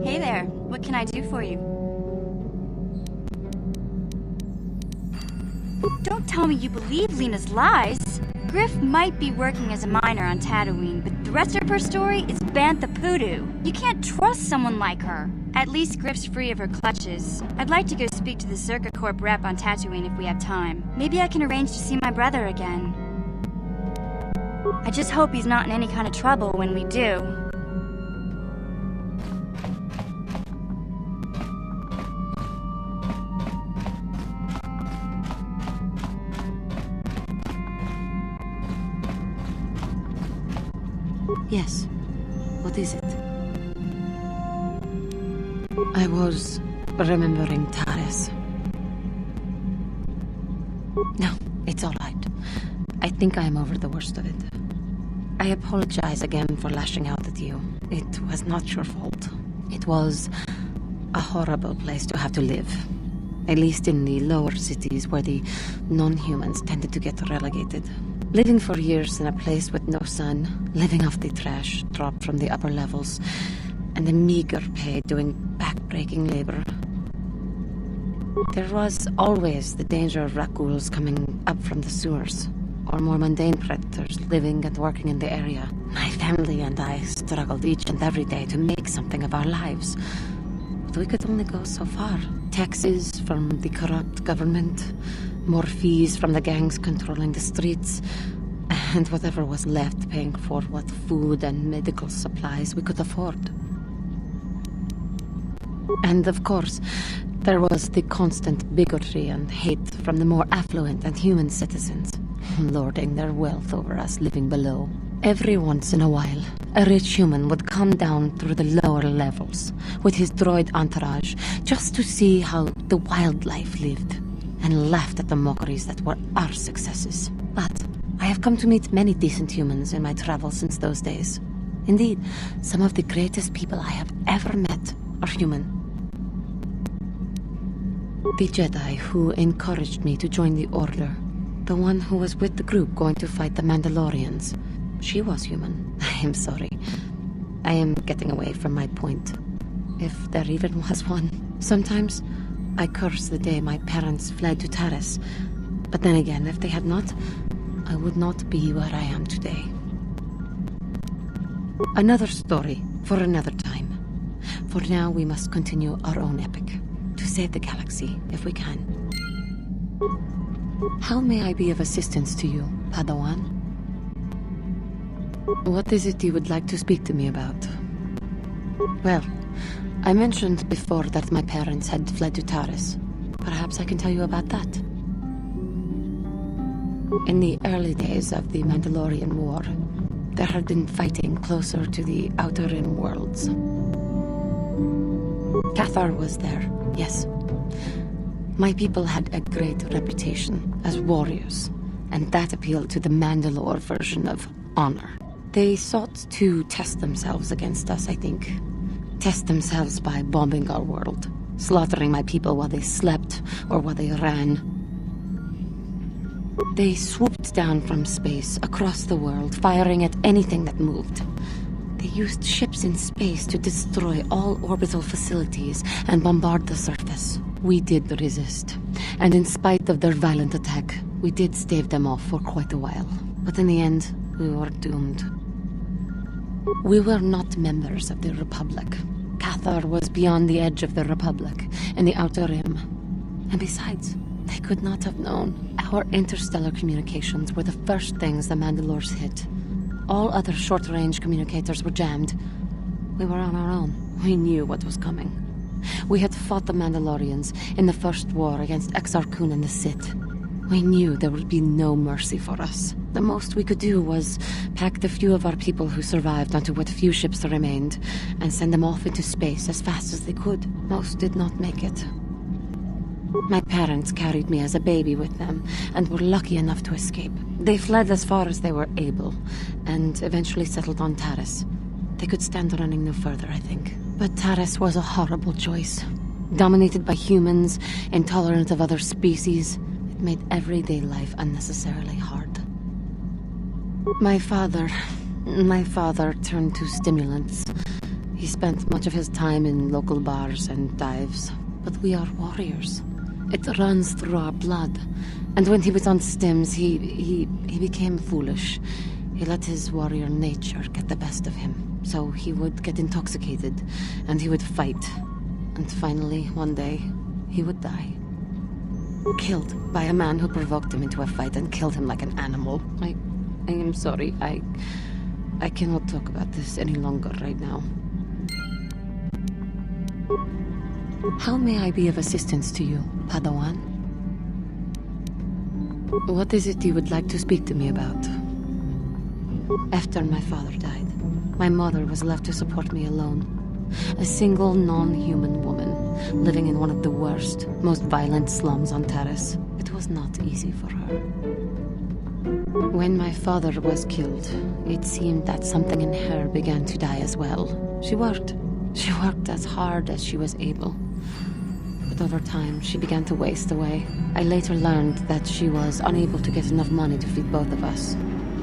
Hey there, what can I do for you? Don't tell me you believe Lena's lies! Griff might be working as a miner on Tatooine, but the rest of her story is Bantha Poodoo. You can't trust someone like her. At least Griff's free of her clutches. I'd like to go speak to the Circa Corp rep on Tatooine if we have time. Maybe I can arrange to see my brother again. I just hope he's not in any kind of trouble when we do. Yes. What is it? I was remembering Taris. No, it's all right. I think I am over the worst of it. I apologize again for lashing out at you. It was not your fault. It was a horrible place to have to live. At least in the lower cities where the non-humans tended to get relegated. Living for years in a place with no sun, living off the trash dropped from the upper levels, and the meager pay doing back-breaking labor. There was always the danger of raghouls coming up from the sewers, or more mundane predators living and working in the area. My family and I struggled each and every day to make something of our lives. But we could only go so far. Taxes from the corrupt government, more fees from the gangs controlling the streets, and whatever was left paying for what food and medical supplies we could afford. And of course, there was the constant bigotry and hate from the more affluent and human citizens, lording their wealth over us living below. Every once in a while, a rich human would come down through the lower levels with his droid entourage just to see how the wildlife lived, and laughed at the mockeries that were our successes. But I have come to meet many decent humans in my travels since those days. Indeed, some of the greatest people I have ever met are human. The Jedi who encouraged me to join the Order, the one who was with the group going to fight the Mandalorians, she was human. I am sorry. I am getting away from my point, if there even was one. Sometimes I curse the day my parents fled to Taris, but then again, if they had not, I would not be where I am today. Another story for another time. For now, we must continue our own epic, to save the galaxy, if we can. How may I be of assistance to you, Padawan? What is it you would like to speak to me about? Well, I mentioned before that my parents had fled to Taris. Perhaps I can tell you about that. In the early days of the Mandalorian War, there had been fighting closer to the Outer Rim worlds. KOTOR was there, yes. My people had a great reputation as warriors, and that appealed to the Mandalore version of honor. They sought to test themselves against us, I think. Test themselves by bombing our world, slaughtering my people while they slept or while they ran. They swooped down from space across the world, firing at anything that moved. They used ships in space to destroy all orbital facilities and bombard the surface. We did resist, and in spite of their violent attack, we did stave them off for quite a while. But in the end, we were doomed. We were not members of the Republic. KOTOR was beyond the edge of the Republic, in the Outer Rim. And besides, they could not have known. Our interstellar communications were the first things the Mandalores hit. All other short-range communicators were jammed. We were on our own. We knew what was coming. We had fought the Mandalorians in the first war against Exar Kun and the Sith. We knew there would be no mercy for us. The most we could do was pack the few of our people who survived onto what few ships remained and send them off into space as fast as they could. Most did not make it. My parents carried me as a baby with them and were lucky enough to escape. They fled as far as they were able and eventually settled on Taris. They could stand running no further, I think. But Taris was a horrible choice. Dominated by humans, intolerant of other species, it made everyday life unnecessarily hard. My father, My father turned to stimulants. He spent much of his time in local bars and dives. But we are warriors. It runs through our blood. And when he was on stims, he became foolish. He let his warrior nature get the best of him. So he would get intoxicated, and he would fight. And finally, one day, he would die. Killed by a man who provoked him into a fight and killed him like an animal. I am sorry. I cannot talk about this any longer right now. How may I be of assistance to you, Padawan? What is it you would like to speak to me about? After my father died, my mother was left to support me alone. A single non-human woman, living in one of the worst, most violent slums on Taris. It was not easy for her. When my father was killed, it seemed that something in her began to die as well. She worked as hard as she was able. But over time, she began to waste away. I later learned that she was unable to get enough money to feed both of us,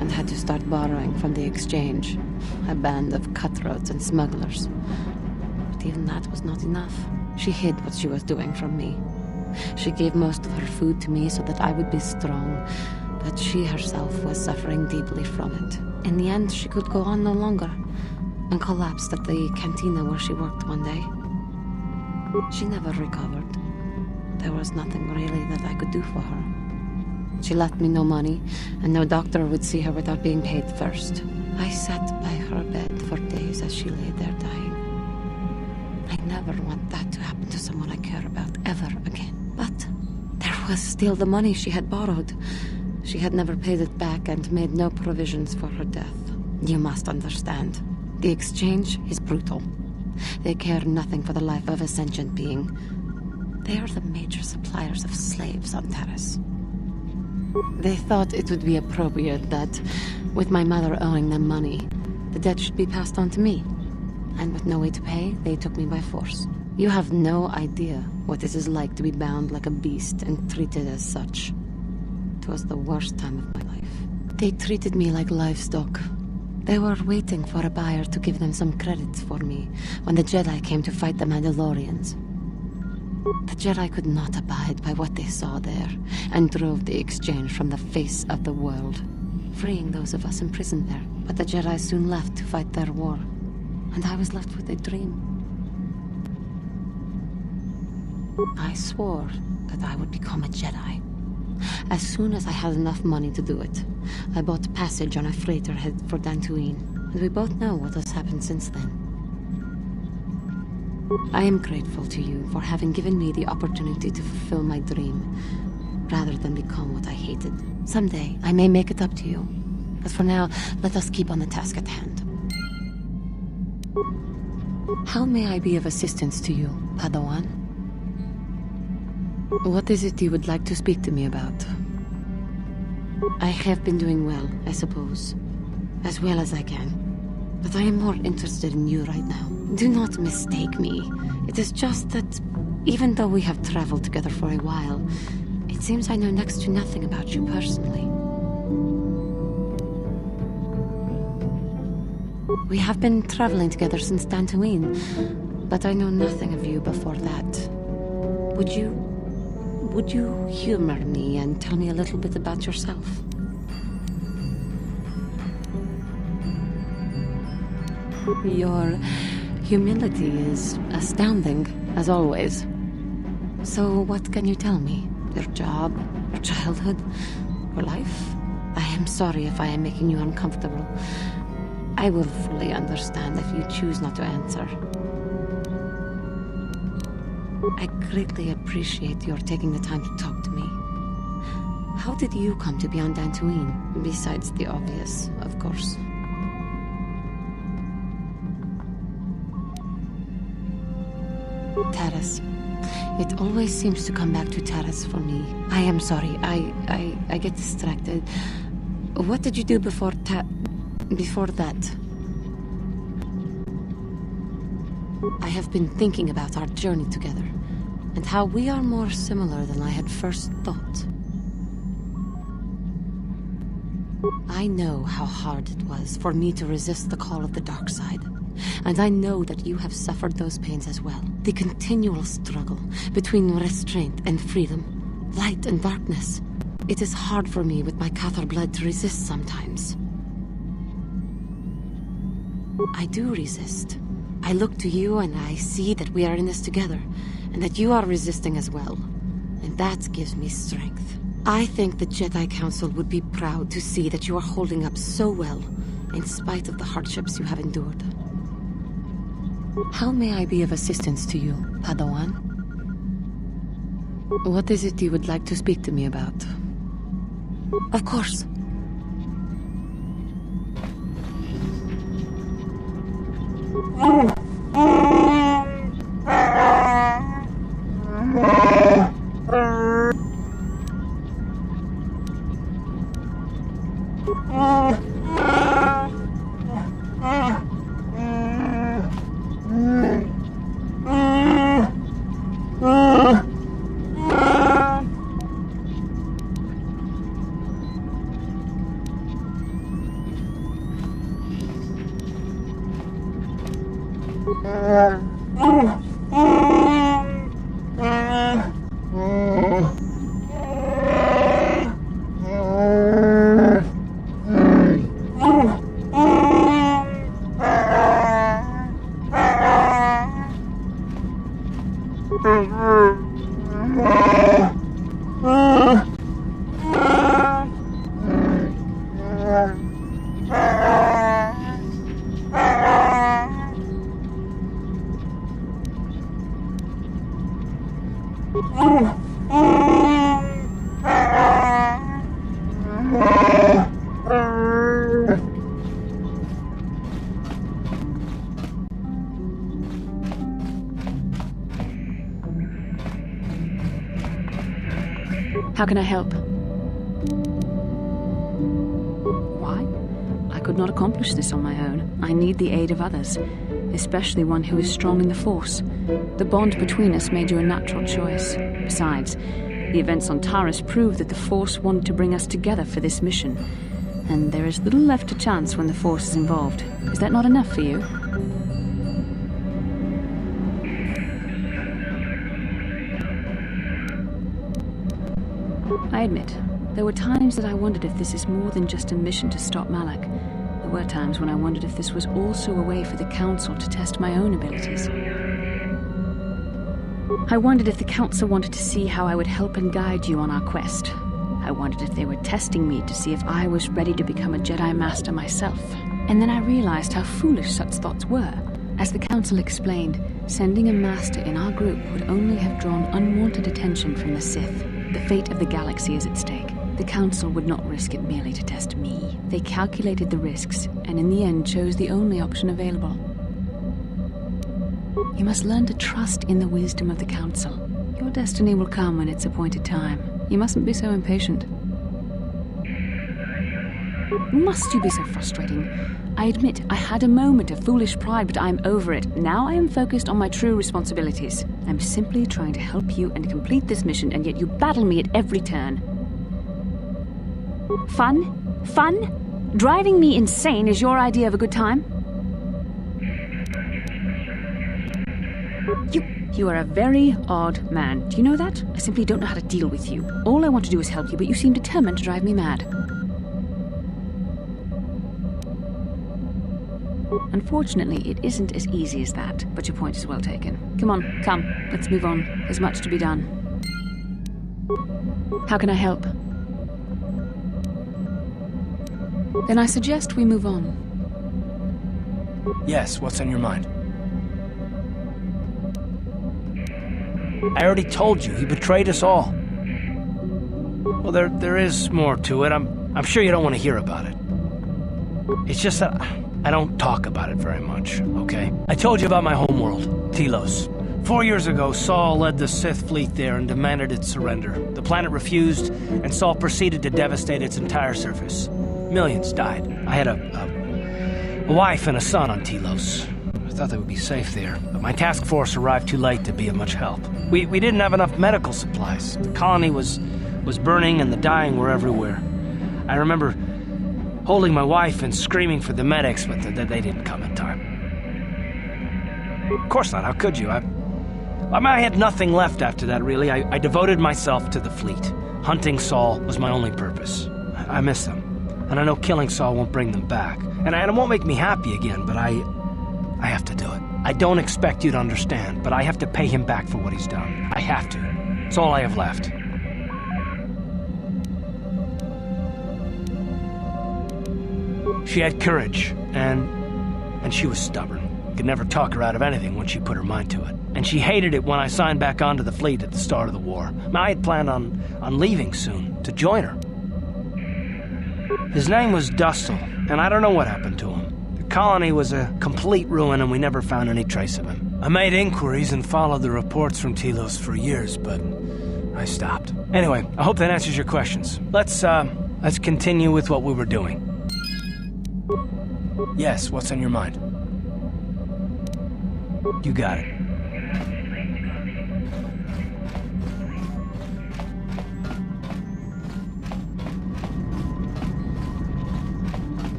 and had to start borrowing from the exchange, a band of cutthroats and smugglers. But even that was not enough. She hid what she was doing from me. She gave most of her food to me so that I would be strong, but she herself was suffering deeply from it. In the end, she could go on no longer, and collapsed at the cantina where she worked one day. She never recovered. There was nothing really that I could do for her. She left me no money, and no doctor would see her without being paid first. I sat by her bed for days as she lay there dying. I never want that to happen to someone I care about ever again. But there was still the money she had borrowed. She had never paid it back and made no provisions for her death. You must understand. The exchange is brutal. They care nothing for the life of a sentient being. They are the major suppliers of slaves on Taris. They thought it would be appropriate that, with my mother owing them money, the debt should be passed on to me. And with no way to pay, they took me by force. You have no idea what it is like to be bound like a beast and treated as such. It was the worst time of my life. They treated me like livestock. They were waiting for a buyer to give them some credits for me when the Jedi came to fight the Mandalorians. The Jedi could not abide by what they saw there, and drove the exchange from the face of the world, freeing those of us imprisoned there. But the Jedi soon left to fight their war, and I was left with a dream. I swore that I would become a Jedi. As soon as I had enough money to do it, I bought passage on a freighter headed for Dantooine, and we both know what has happened since then. I am grateful to you for having given me the opportunity to fulfill my dream, rather than become what I hated. Someday, I may make it up to you, but for now, let us keep on the task at hand. How may I be of assistance to you, Padawan? What is it you would like to speak to me about? I have been doing well, I suppose. As well as I can. But I am more interested in you right now. Do not mistake me. It is just that, even though we have traveled together for a while, it seems I know next to nothing about you personally. We have been traveling together since Dantooine, but I know nothing of you before that. Would you humor me and tell me a little bit about yourself? Your humility is astounding, as always. So what can you tell me? Your job, your childhood, your life? I am sorry if I am making you uncomfortable. I will fully understand if you choose not to answer. I greatly appreciate your taking the time to talk to me. How did you come to be on Dantooine? Besides the obvious, of course. Taris. It always seems to come back to Taris for me. I am sorry. I get distracted. What did you do before that? I have been thinking about our journey together, and how we are more similar than I had first thought. I know how hard it was for me to resist the call of the dark side. And I know that you have suffered those pains as well. The continual struggle between restraint and freedom, light and darkness. It is hard for me with my KOTOR blood to resist sometimes. I do resist. I look to you and I see that we are in this together, and that you are resisting as well. And that gives me strength. I think the Jedi Council would be proud to see that you are holding up so well, in spite of the hardships you have endured. How may I be of assistance to you, Padawan? What is it you would like to speak to me about? Of course. How can I help? Why? I could not accomplish this on my own. I need the aid of others, especially one who is strong in the Force. The bond between us made you a natural choice. Besides, the events on Taris prove that the Force wanted to bring us together for this mission. And there is little left to chance when the Force is involved. Is that not enough for you? I admit, there were times that I wondered if this is more than just a mission to stop Malak. There were times when I wondered if this was also a way for the Council to test my own abilities. I wondered if the Council wanted to see how I would help and guide you on our quest. I wondered if they were testing me to see if I was ready to become a Jedi Master myself. And then I realized how foolish such thoughts were. As the Council explained, sending a Master in our group would only have drawn unwanted attention from the Sith. The fate of the galaxy is at stake. The Council would not risk it merely to test me. They calculated the risks, and in the end chose the only option available. You must learn to trust in the wisdom of the Council. Your destiny will come when its appointed time. You mustn't be so impatient. Must you be so frustrating? I admit, I had a moment of foolish pride, but I'm over it. Now I am focused on my true responsibilities. I'm simply trying to help you and complete this mission, and yet you battle me at every turn. Fun? Fun? Driving me insane is your idea of a good time? You are a very odd man. Do you know that? I simply don't know how to deal with you. All I want to do is help you, but you seem determined to drive me mad. Unfortunately, it isn't as easy as that, but your point is well taken. Come on, come, let's move on. There's much to be done. How can I help? Then I suggest we move on. Yes, what's on your mind? I already told you, he betrayed us all. Well, there is more to it. I'm sure you don't want to hear about it. It's just that I don't talk about it very much, okay? I told you about my homeworld, Telos. 4 years ago, Saul led the Sith fleet there and demanded its surrender. The planet refused, and Saul proceeded to devastate its entire surface. Millions died. I had a wife and a son on Telos. I thought they would be safe there, but my task force arrived too late to be of much help. We didn't have enough medical supplies. The colony was burning and the dying were everywhere. I remember holding my wife and screaming for the medics, but they didn't come in time. Of course not, how could you? I had nothing left after that, really. I devoted myself to the fleet. Hunting Saul was my only purpose. I miss them. And I know killing Saul won't bring them back. And it won't make me happy again, but I have to do it. I don't expect you to understand, but I have to pay him back for what he's done. I have to. It's all I have left. She had courage, and she was stubborn. Could never talk her out of anything once she put her mind to it. And she hated it when I signed back onto the fleet at the start of the war. I had planned on leaving soon, to join her. His name was Dustle, and I don't know what happened to him. The colony was a complete ruin, and we never found any trace of him. I made inquiries and followed the reports from Telos for years, but I stopped. Anyway, I hope that answers your questions. Let's continue with what we were doing. Yes, what's on your mind? You got it.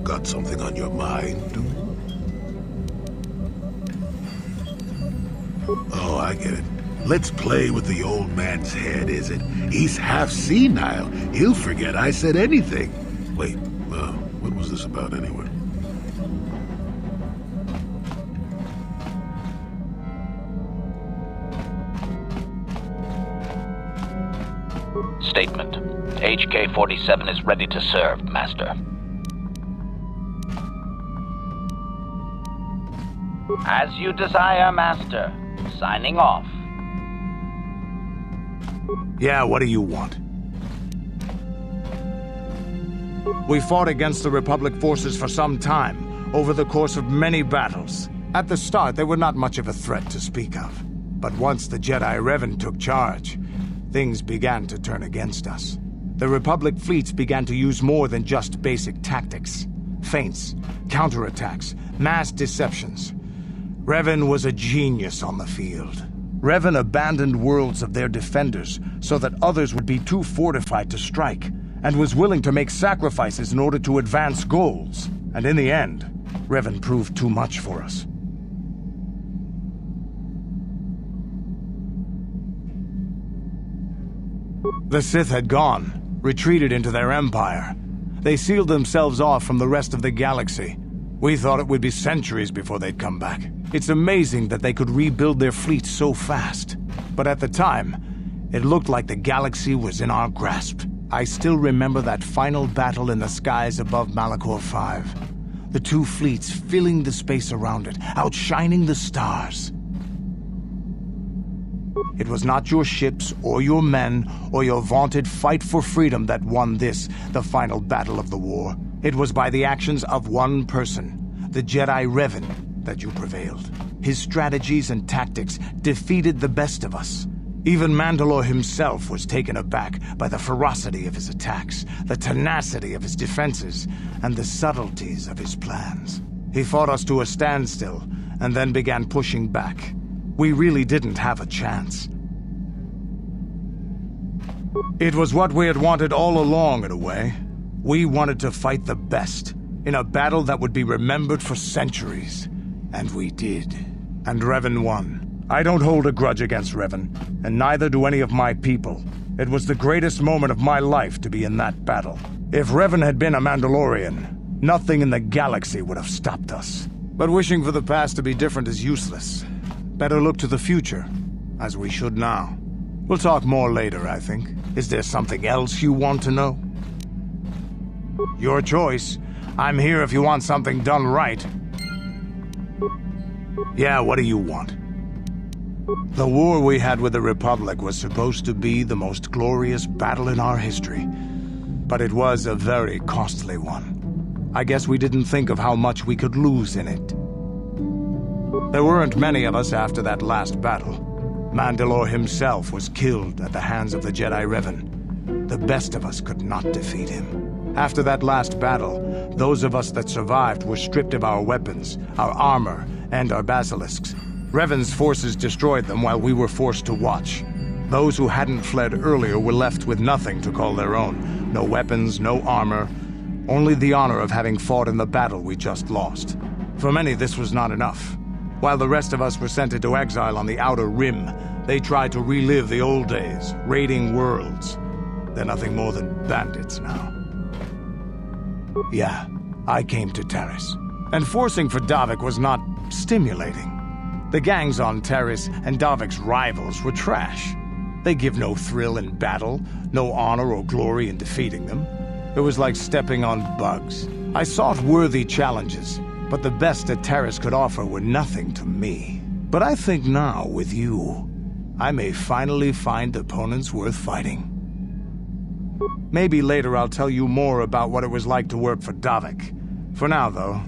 Got something on your mind? Oh, I get it. Let's play with the old man's head, is it? He's half senile. He'll forget I said anything. Wait, what was this about anyway? Statement. HK-47 is ready to serve, Master. As you desire, Master. Signing off. Yeah, what do you want? We fought against the Republic forces for some time, over the course of many battles. At the start, they were not much of a threat to speak of. But once the Jedi Revan took charge, things began to turn against us. The Republic fleets began to use more than just basic tactics. Feints, counterattacks, mass deceptions. Revan was a genius on the field. Revan abandoned worlds of their defenders so that others would be too fortified to strike, and was willing to make sacrifices in order to advance goals. And in the end, Revan proved too much for us. The Sith had gone, retreated into their empire. They sealed themselves off from the rest of the galaxy. We thought it would be centuries before they'd come back. It's amazing that they could rebuild their fleet so fast. But at the time, it looked like the galaxy was in our grasp. I still remember that final battle in the skies above Malachor 5. The two fleets filling the space around it, outshining the stars. It was not your ships, or your men, or your vaunted fight for freedom that won this, the final battle of the war. It was by the actions of one person, the Jedi Revan, that you prevailed. His strategies and tactics defeated the best of us. Even Mandalore himself was taken aback by the ferocity of his attacks, the tenacity of his defenses, and the subtleties of his plans. He fought us to a standstill, and then began pushing back. We really didn't have a chance. It was what we had wanted all along, in a way. We wanted to fight the best, in a battle that would be remembered for centuries. And we did. And Revan won. I don't hold a grudge against Revan, and neither do any of my people. It was the greatest moment of my life to be in that battle. If Revan had been a Mandalorian, nothing in the galaxy would have stopped us. But wishing for the past to be different is useless. Better look to the future, as we should now. We'll talk more later, I think. Is there something else you want to know? Your choice. I'm here if you want something done right. Yeah, what do you want? The war we had with the Republic was supposed to be the most glorious battle in our history. But it was a very costly one. I guess we didn't think of how much we could lose in it. There weren't many of us after that last battle. Mandalore himself was killed at the hands of the Jedi Revan. The best of us could not defeat him. After that last battle, those of us that survived were stripped of our weapons, our armor, and our basilisks. Revan's forces destroyed them while we were forced to watch. Those who hadn't fled earlier were left with nothing to call their own. No weapons, no armor, only the honor of having fought in the battle we just lost. For many, this was not enough. While the rest of us were sent into exile on the Outer Rim, they tried to relive the old days, raiding worlds. They're nothing more than bandits now. Yeah, I came to Taris. And forcing for Davik was not stimulating. The gangs on Taris and Davik's rivals were trash. They give no thrill in battle, no honor or glory in defeating them. It was like stepping on bugs. I sought worthy challenges, but the best that Taris could offer were nothing to me. But I think now, with you, I may finally find opponents worth fighting. Maybe later I'll tell you more about what it was like to work for Davik. For now, though,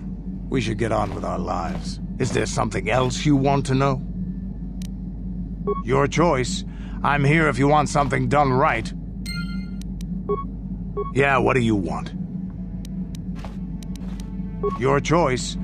we should get on with our lives. Is there something else you want to know? Your choice. I'm here if you want something done right. Yeah, what do you want? Your choice.